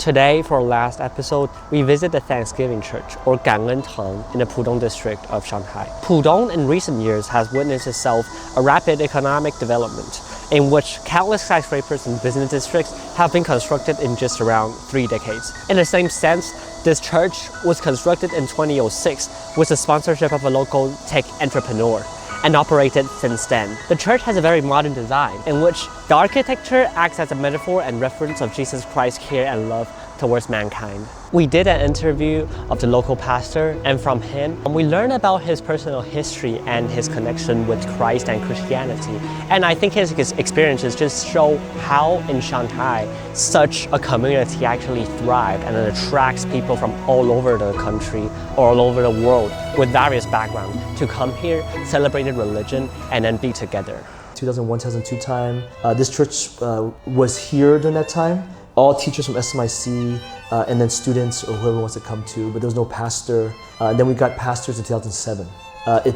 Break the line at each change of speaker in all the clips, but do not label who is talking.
Today, for our last episode, we visit the Thanksgiving Church, or 感恩堂 in the Pudong district of Shanghai. Pudong in recent years has witnessed itself a rapid economic development in which countless skyscrapers and business districts have been constructed in just around 3 decades. In the same sense, this church was constructed in 2006 with the sponsorship of a local tech entrepreneur and operated since then. The church has a very modern design in which the architecture acts as a metaphor and reference of Jesus Christ's care and love towards mankind. We did an interview of the local pastor, and from him, we learned about his personal history and his connection with Christ and Christianity. And I think his experiences just show how in Shanghai, such a community actually thrives and it attracts people from all over the country or all over the world with various backgrounds to come here, celebrate religion, and then be together.
2001-2002 time, this church was here during that time. All teachers from SMIC and then students or whoever wants to come to, but there was no pastor. Then we got pastors in 2007.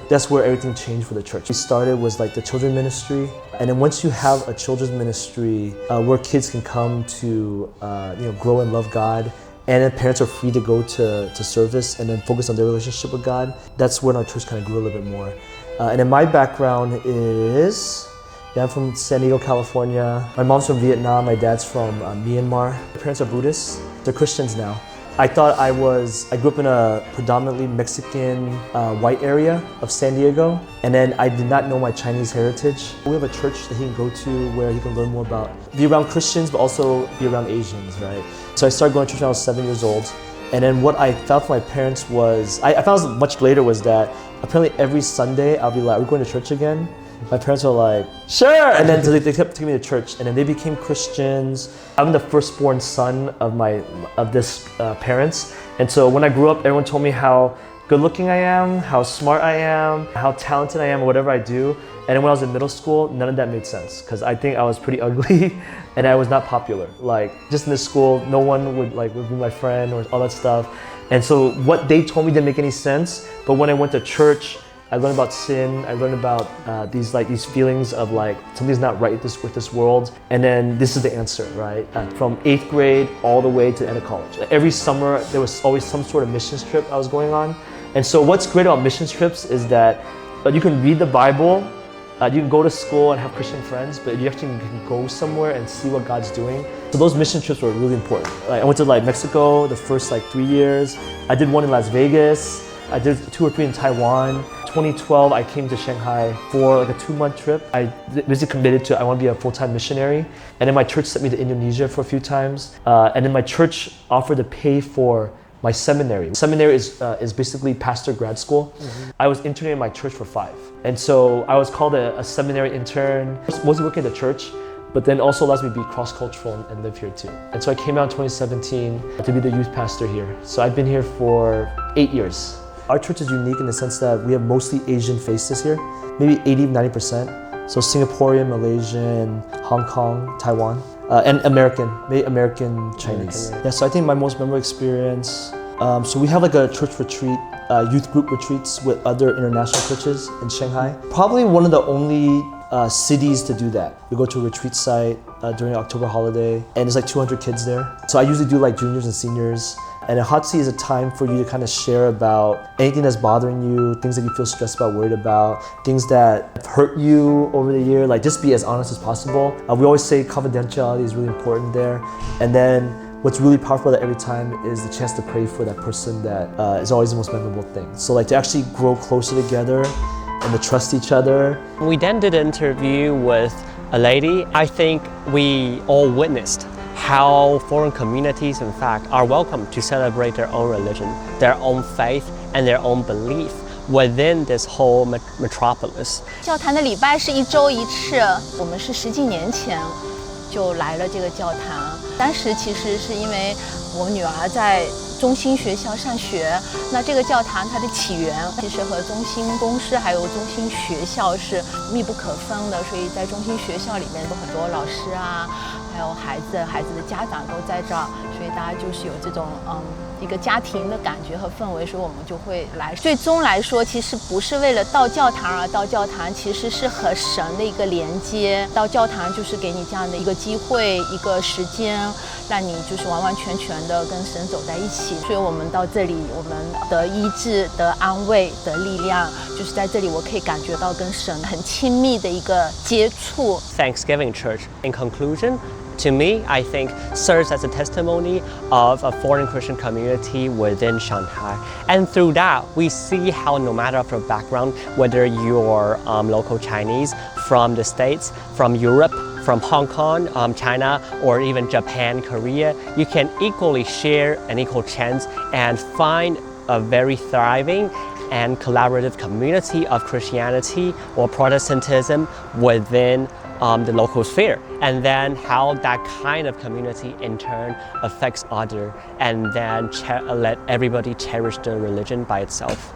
That's where everything changed for the church. We started was like the children's ministry, and then once you have a children's ministry where kids can come to grow and love God, and then parents are free to go to service and then focus on their relationship with God, that's when our church kind of grew a little bit more. And then my background is, I'm from San Diego, California. My mom's from Vietnam, my dad's from Myanmar. My parents are Buddhists, they're Christians now. I thought I grew up in a predominantly Mexican white area of San Diego, and then I did not know my Chinese heritage. We have a church that he can go to where he can learn more about, be around Christians, but also be around Asians, right? So I started going to church when I was 7 years old. And then what I found from my parents was, I found out much later was that apparently every Sunday I'll be like, are we going to church again? My parents were like, sure! And then they kept taking me to church, and then they became Christians. I'm the firstborn son of this parents. And so when I grew up, everyone told me how good looking I am, how smart I am, how talented I am, or whatever I do. And then when I was in middle school, none of that made sense because I think I was pretty ugly and I was not popular. Like just in this school, no one would be my friend or all that stuff. And so what they told me didn't make any sense. But when I went to church, I learned about sin. I learned about these feelings of like something's not right with this world. And then this is the answer, right? From 8th grade all the way to the end of college. Every summer there was always some sort of mission trip I was going on. And so what's great about mission trips is that you can read the Bible, you can go to school and have Christian friends, but you actually can go somewhere and see what God's doing. So those mission trips were really important. Like I went to Mexico the first 3 years. I did one in Las Vegas. I did 2 or 3 in Taiwan. 2012, I came to Shanghai for a 2-month trip. I basically committed to I want to be a full-time missionary. And then my church sent me to Indonesia for a few times. And then my church offered to pay for my seminary. Seminary is basically pastor grad school. Mm-hmm. I was interning in my church for 5. And so I was called a seminary intern, mostly working at the church, but then also allows me to be cross-cultural and live here too. And so I came out in 2017 to be the youth pastor here. So I've been here for 8 years. Our church is unique in the sense that we have mostly Asian faces here, maybe 80-90%. So Singaporean, Malaysian, Hong Kong, Taiwan, and maybe American Chinese. Yeah, so I think my most memorable experience, so we have a church retreat, youth group retreats with other international churches in Shanghai. Probably one of the only cities to do that. We go to a retreat site during October holiday, and there's 200 kids there. So I usually do juniors and seniors. And a hot seat is a time for you to kind of share about anything that's bothering you, things that you feel stressed about, worried about, things that have hurt you over the year. Just be as honest as possible. We always say confidentiality is really important there. And then what's really powerful every time is the chance to pray for that person that is always the most memorable thing. So to actually grow closer together and to trust each other.
We then did an interview with a lady. I think we all witnessed how foreign communities, in fact, are welcome to celebrate their own religion, their own faith, and their own belief within this whole metropolis.
教堂的礼拜是1周1次，我们是10几年前就来了这个教堂。当时其实是因为我女儿在中心学校上学，那这个教堂它的起源其实和中心公司还有中心学校是密不可分的，所以在中心学校里面有很多老师啊，还有孩子的家长都在这儿，所以大家就是有这种一个家庭的感觉和氛围，所以我们就会来。最终来说，其实不是为了到教堂而到教堂，其实是和神的一个连接。到教堂就是给你这样的一个机会，一个时间，让你就是完完全全的跟神走在一起。所以我们到这里，我们得医治、得安慰、得力量，就是在这里我可以感觉到跟神很亲密的一个接触。
Thanksgiving Church, in conclusion, to me, I think, serves as a testimony of a foreign Christian community within Shanghai. And through that, we see how no matter of your background, whether you're local Chinese from the States, from Europe, from Hong Kong, China, or even Japan, Korea, you can equally share an equal chance and find a very thriving and collaborative community of Christianity or Protestantism within the local sphere, and then how that kind of community in turn affects others, and then let everybody cherish their religion by itself.